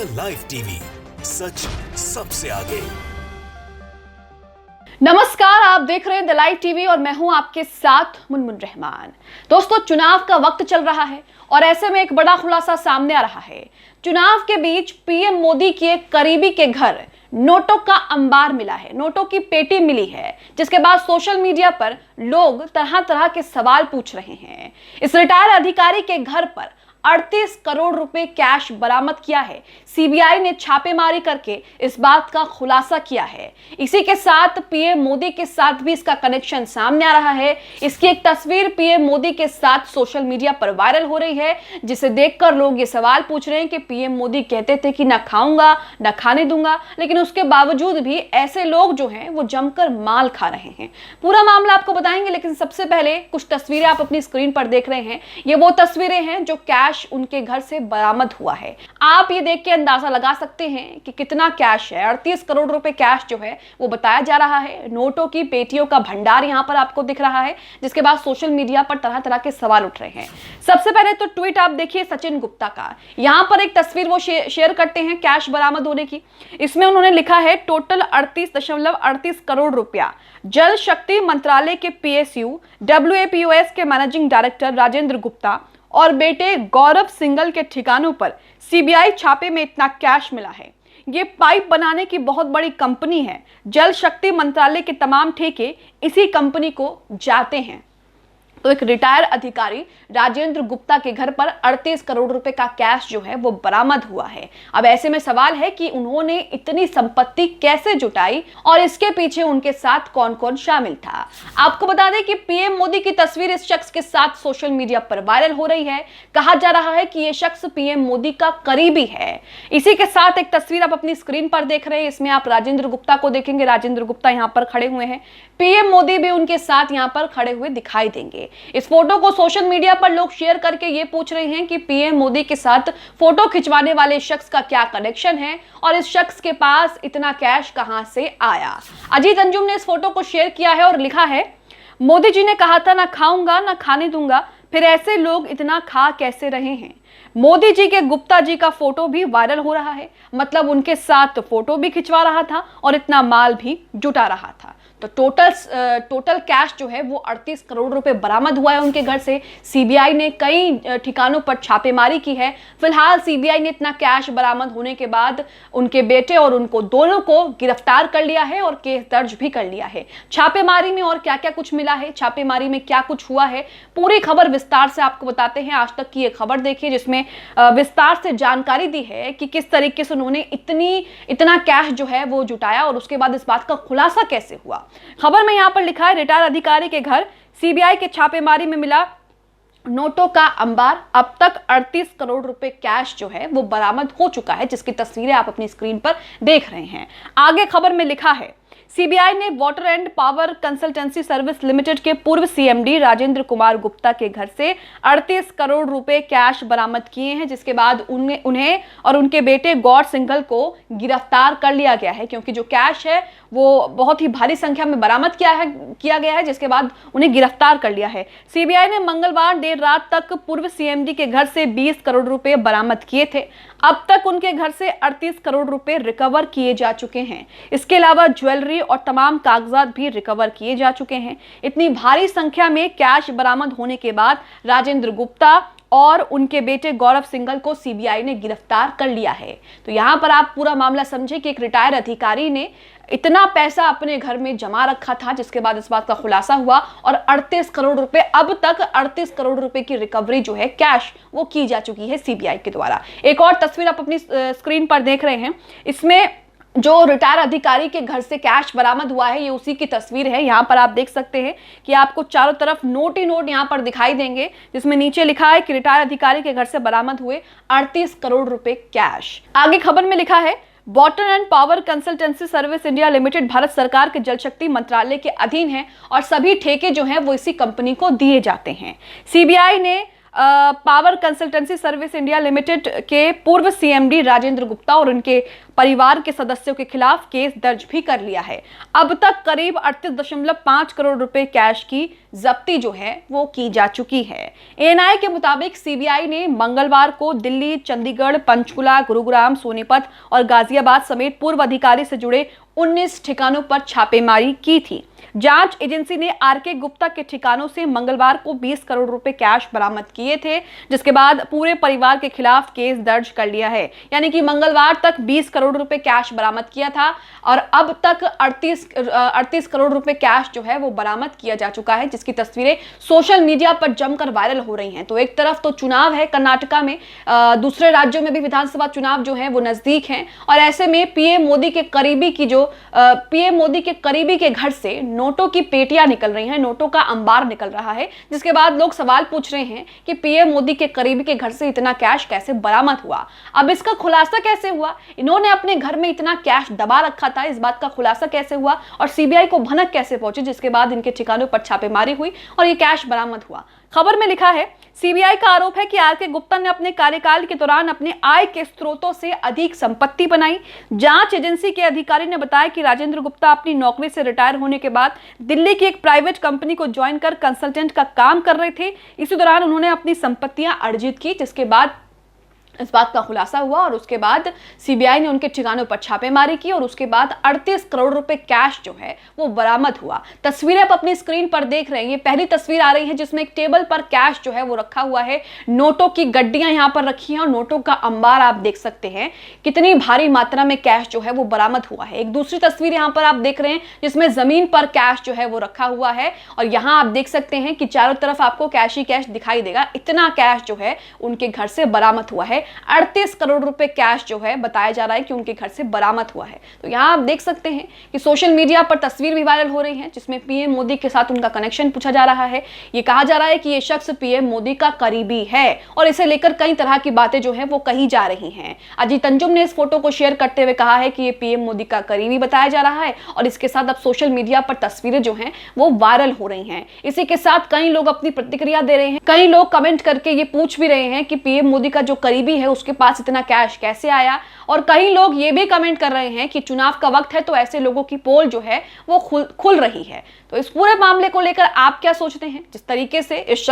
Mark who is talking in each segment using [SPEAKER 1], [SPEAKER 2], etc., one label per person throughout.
[SPEAKER 1] The live TV, सच सबसे आगे।
[SPEAKER 2] नमस्कार, आप देख रहे हैं द लाइव टीवी और मैं हूं आपके साथ मुनमुन रहमान। दोस्तों, चुनाव का वक्त चल रहा है और ऐसे में एक बड़ा खुलासा सामने आ रहा है। चुनाव के बीच पीएम मोदी की एक करीबी के घर नोटों का अंबार मिला है, नोटों की पेटी मिली है, जिसके बाद सोशल मीडिया पर लोग तरह तरह के सवाल पूछ रहे हैं। इस रिटायर अधिकारी के घर पर 38 करोड़ रुपए कैश बरामद किया है। सीबीआई ने छापेमारी करके इस बात का खुलासा किया है। इसी के साथ पीएम मोदी के साथ भी इसका कनेक्शन सामने आ रहा है। इसकी एक तस्वीर पीएम मोदी के साथ सोशल मीडिया पर वायरल हो रही है, जिसे देखकर लोग ये सवाल पूछ रहे हैं कि पीएम मोदी कहते थे कि ना खाऊंगा ना खाने दूंगा, लेकिन उसके बावजूद भी ऐसे लोग जो हैं वो जमकर माल खा रहे हैं। पूरा मामला आपको बताएंगे, लेकिन सबसे पहले कुछ तस्वीरें आप अपनी स्क्रीन पर देख रहे हैं। ये वो तस्वीरें हैं जो कैश उनके घर से बरामद हुआ है। आप ये देख के अंदाजा लगा सकते हैं कि कितना कैश है। 38 करोड़ रुपए कैश जो है वो बताया जा रहा है। नोटों की पेटियों का भंडार यहां पर आपको दिख रहा है, जिसके बाद सोशल मीडिया पर तरह तरह के सवाल उठ रहे हैं। सबसे पहले तो ट्वीट आप देखिए सचिन गुप्ता का। यहां पर एक तस्वीर वो शेयर करते हैं कैश बरामद होने की। इसमें उन्होंने लिखा है टोटल 38.38 करोड़ रुपया। जल शक्ति मंत्रालय के पीएसयू WAPOS के मैनेजिंग डायरेक्टर राजेंद्र गुप्ता और बेटे गौरव सिंघल के ठिकानों पर सीबीआई छापे में इतना कैश मिला है। ये पाइप बनाने की बहुत बड़ी कंपनी है। जल शक्ति मंत्रालय के तमाम ठेके इसी कंपनी को जाते हैं। तो एक रिटायर अधिकारी राजेंद्र गुप्ता के घर पर 38 करोड़ रुपए का कैश जो है वो बरामद हुआ है। अब ऐसे में सवाल है कि उन्होंने इतनी संपत्ति कैसे जुटाई और इसके पीछे उनके साथ कौन कौन शामिल था। आपको बता दें कि पीएम मोदी की तस्वीर इस शख्स के साथ सोशल मीडिया पर वायरल हो रही है। कहा जा रहा है कि यह शख्स पीएम मोदी का करीबी है। इसी के साथ एक तस्वीर आप अपनी स्क्रीन पर देख रहे हैं। इसमें आप राजेंद्र गुप्ता को देखेंगे। राजेंद्र गुप्ता यहाँ पर खड़े हुए हैं। पीएम मोदी भी उनके साथ यहाँ पर खड़े हुए दिखाई देंगे। इस फोटो को सोशल मीडिया पर लोग शेयर करके ये पूछ रहे हैं कि पीएम मोदी के साथ फोटो खिंचवाने वाले शख्स का क्या कनेक्शन है और इस शख्स के पास इतना कैश कहां से आया। अजीत अंजुम ने इस फोटो को शेयर किया है और लिखा है, मोदी जी ने कहा था ना खाऊंगा ना खाने दूंगा, फिर ऐसे लोग इतना खा कैसे रहे हैं। मोदी जी के गुप्ता जी का फोटो भी वायरल हो रहा है, मतलब उनके साथ फोटो भी खिंचवा रहा था और इतना माल भी जुटा रहा था। तो टोटल कैश जो है वो 38 करोड़ रुपए बरामद हुआ है उनके घर से। सीबीआई ने कई ठिकानों पर छापेमारी की है। फिलहाल सीबीआई ने इतना कैश बरामद होने के बाद उनके बेटे और उनको दोनों को गिरफ्तार कर लिया है और केस दर्ज भी कर लिया है। छापेमारी में और क्या क्या कुछ मिला है, छापेमारी में क्या कुछ हुआ है, पूरी खबर विस्तार से आपको बताते हैं। आज तक की एक खबर देखिए जिसमें विस्तार से जानकारी दी है कि किस तरीके से उन्होंने इतना कैश जो है वो जुटाया और उसके बाद इस बात का खुलासा कैसे हुआ। खबर में यहां पर लिखा है, रिटायर अधिकारी के घर सीबीआई के छापेमारी में मिला नोटों का अंबार। अब तक 38 करोड़ रुपए कैश जो है वो बरामद हो चुका है, जिसकी तस्वीरें आप अपनी स्क्रीन पर देख रहे हैं। आगे खबर में लिखा है, सीबीआई ने water and power consultancy service limited के पूर्व सीएमडी राजेंद्र कुमार गुप्ता के घर से 38 करोड़ रुपए कैश बरामद किए हैं, जिसके बाद उन्हें और उनके बेटे गौर सिंघल को गिरफ्तार कर लिया गया है, क्योंकि जो कैश है वो बहुत ही भारी संख्या में बरामद किया गया है, जिसके बाद उन्हें गिरफ्तार कर लिया है। सीबीआई ने मंगलवार देर रात तक पूर्व सीएमडी के घर से 20 करोड़ रुपए बरामद किए थे। अब तक उनके घर से 38 करोड़ रुपए रिकवर किए जा चुके हैं। इसके अलावा ज्वेलरी और तमाम कागजात भी रिकवर किए जा चुके हैं। इतनी भारी संख्या में कैश बरामद होने के बाद राजेंद्र गुप्ता और उनके बेटे गौरव सिंघल को सीबीआई ने गिरफ्तार कर लिया है। तो यहां पर आप पूरा मामला समझे कि एक रिटायर अधिकारी ने इतना पैसा अपने घर में जमा रखा था, जिसके बाद इस बात का खुलासा हुआ और 38 करोड़ रुपए, अब तक 38 करोड़ रुपए की रिकवरी जो है कैश वो की जा चुकी है सीबीआई के द्वारा। एक और तस्वीर आप अपनी स्क्रीन पर देख रहे हैं। इसमें जो रिटायर अधिकारी के घर से कैश बरामद हुआ है ये उसी की तस्वीर है। यहाँ पर आप देख सकते हैं कि आपको चारों तरफ नोट ही नोट यहाँ पर दिखाई देंगे, जिसमें नीचे लिखा है कि रिटायर अधिकारी के घर से बरामद हुए 38 करोड़ रुपए कैश। आगे खबर में लिखा है, water and power consultancy service India limited Bharat सरकार के जल शक्ति मंत्रालय के अधीन है और सभी ठेके जो हैं वो इसी कंपनी को दिए जाते हैं। सीबीआई ने power consultancy service India limited के पूर्व सीएमडी राजेंद्र गुप्ता और उनके परिवार के सदस्यों के खिलाफ केस दर्ज भी कर लिया है। अब तक करीब 38.5 करोड़ रुपए कैश की जब्ती जो है वो की जा चुकी है। एएनआई के मुताबिक सीबीआई ने मंगलवार को दिल्ली, चंडीगढ़, पंचकुला, गुरुग्राम, सोनीपत और गाजियाबाद समेत पूर्व अधिकारी से जुड़े 19 ठिकानों पर छापेमारी की थी। जांच एजेंसी ने आरके गुप्ता के ठिकानों से मंगलवार को 20 करोड़ रुपए कैश बरामद किए थे, जिसके बाद पूरे परिवार के खिलाफ केस दर्ज कर लिया है। यानी कि मंगलवार तक 20 करोड़ रुपए कैश बरामद किया था और अब तक 38 करोड़ रुपए कैश जो है वो बरामद किया जा चुका है, जिसकी तस्वीरें सोशल मीडिया पर जमकर वायरल हो रही हैं। तो एक तरफ तो चुनाव है कर्नाटका में, दूसरे राज्यों में भी विधानसभा चुनाव जो है वो नजदीक हैं और ऐसे में पीएम मोदी के करीबी के घर से नोटों की पेटियां निकल रही हैं, नोटों का अंबार निकल रहा है, जिसके बाद लोग सवाल पूछ रहे हैं कि पीएम मोदी के करीबी के घर से इतना कैश कैसे बरामद हुआ। अब इसका खुलासा कैसे हुआ, इन्होंने अपने घर में इतना कैश दबा रखा था, इस बात का खुलासा कैसे हुआ और सीबीआई को भनक कैसे पहुंची, जिसके बाद इनके ठिकानों पर छापेमारी हुई और ये कैश बरामद हुआ। खबर में लिखा है, सीबीआई का आरोप है कि आरके गुप्ता ने अपने कार्यकाल के दौरान अपने आय के स्रोतों से अधिक संपत्ति बनाई। जांच एजेंसी के अधिकारी ने बताया कि राजेंद्र गुप्ता अपनी नौकरी से रिटायर होने के बाद दिल्ली की एक प्राइवेट कंपनी को ज्वाइन कर कंसल्टेंट का काम कर रहे थे। इसी दौरान उन्होंने अपनी संपत्तियां अर्जित की, जिसके बाद इस बात का खुलासा हुआ और उसके बाद सीबीआई ने उनके ठिकानों पर छापेमारी की और उसके बाद 38 करोड़ रुपए कैश जो है वो बरामद हुआ। तस्वीरें आप अपनी स्क्रीन पर देख रहे हैं, ये पहली तस्वीर आ रही है जिसमें एक टेबल पर कैश जो है वो रखा हुआ है, नोटों की गड्डियां यहां पर रखी हैं और नोटों का अंबार आप देख सकते हैं कितनी भारी मात्रा में कैश जो है वो बरामद हुआ है। एक दूसरी तस्वीर यहां पर आप देख रहे हैं जिसमें जमीन पर कैश जो है वो रखा हुआ है और यहां आप देख सकते हैं कि चारों तरफ आपको कैश ही कैश दिखाई देगा। इतना कैश जो है उनके घर से बरामद हुआ है। 38 करोड़ रुपए कैश जो है बताया जा रहा है कि उनके घर से बरामद हुआ है। तो यहां आप देख सकते हैं कि सोशल मीडिया पर तस्वीर भी वायरल हो रही है जिसमें पीएम मोदी के साथ उनका कनेक्शन पूछा जा रहा है। ये कहा जा रहा है कि ये शख्स पीएम मोदी का करीबी है और इसे लेकर कई तरह की बातें जो है वो कही जा रही हैं। अजीत अंजुम ने इस फोटो को शेयर करते हुए कहा है कि ये पीएम मोदी का करीबी बताया जा रहा है और इसके साथ अब सोशल मीडिया पर तस्वीरें जो हैं वो वायरल हो रही हैं। इसी के साथ कई लोग अपनी प्रतिक्रिया दे रहे हैं, कई लोग कमेंट करके ये पूछ भी रहे हैं कि पीएम मोदी का जो करीबी है उसके पास इतना कैश कैसे आया और कई लोग ये भी कमेंट कर रहे हैं कि चुनाव का वक्त है तो ऐसे लोगों की पोल जो है वो खुल रही है। तो इस पूरे मामले को लेकर आप क्या सोचते हैं? जिस तरीके से इस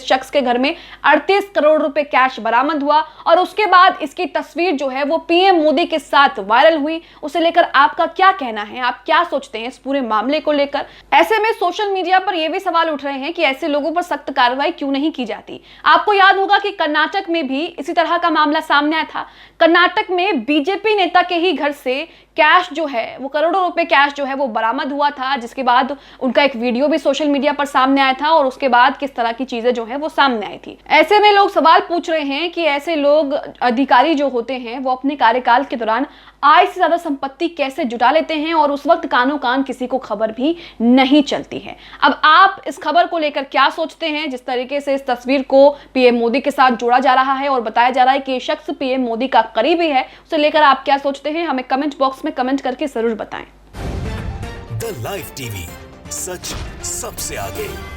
[SPEAKER 2] शख्स के घर में 38 करोड़ रुपए कैश बरामद हुआ और उसके बाद इसकी तस्वीर जो है वो पीएम मोदी के साथ वायरल हुई, उसे लेकर आपका क्या कहना है? आप क्या सोचते हैं इस पूरे मामले को लेकर? ऐसे में सोशल मीडिया पर यह भी सवाल उठ रहे हैं कि ऐसे लोगों पर सख्त कार्रवाई क्यों नहीं की जाती। आपको याद होगा कि कर्नाटक में भी इसी तरह का मामला सामने आया था। कर्नाटक में बीजेपी नेता के ही घर से कैश जो है वो करोड़ों रुपए कैश जो है वो बरामद हुआ था, जिसके बाद उनका एक वीडियो भी सोशल मीडिया पर सामने आया था और उसके बाद किस तरह की चीजें जो है वो सामने आई थी। ऐसे में लोग सवाल पूछ रहे हैं कि ऐसे लोग अधिकारी जो होते हैं वो अपने कार्यकाल के दौरान आय से ज्यादा संपत्ति कैसे जुटा लेते हैं और उस वक्त कानो कान किसी को खबर भी नहीं चलती है। अब आप इस खबर को लेकर क्या सोचते हैं? जिस तरीके से इस तस्वीर को पीएम मोदी के साथ जोड़ा जा रहा है और बताया जा रहा है कि ये शख्स पीएम मोदी का करीबी है, उसे लेकर आप क्या सोचते हैं? हमें कमेंट बॉक्स में कमेंट करके जरूर बताएं।
[SPEAKER 1] द लाइव टीवी, सच सबसे आगे।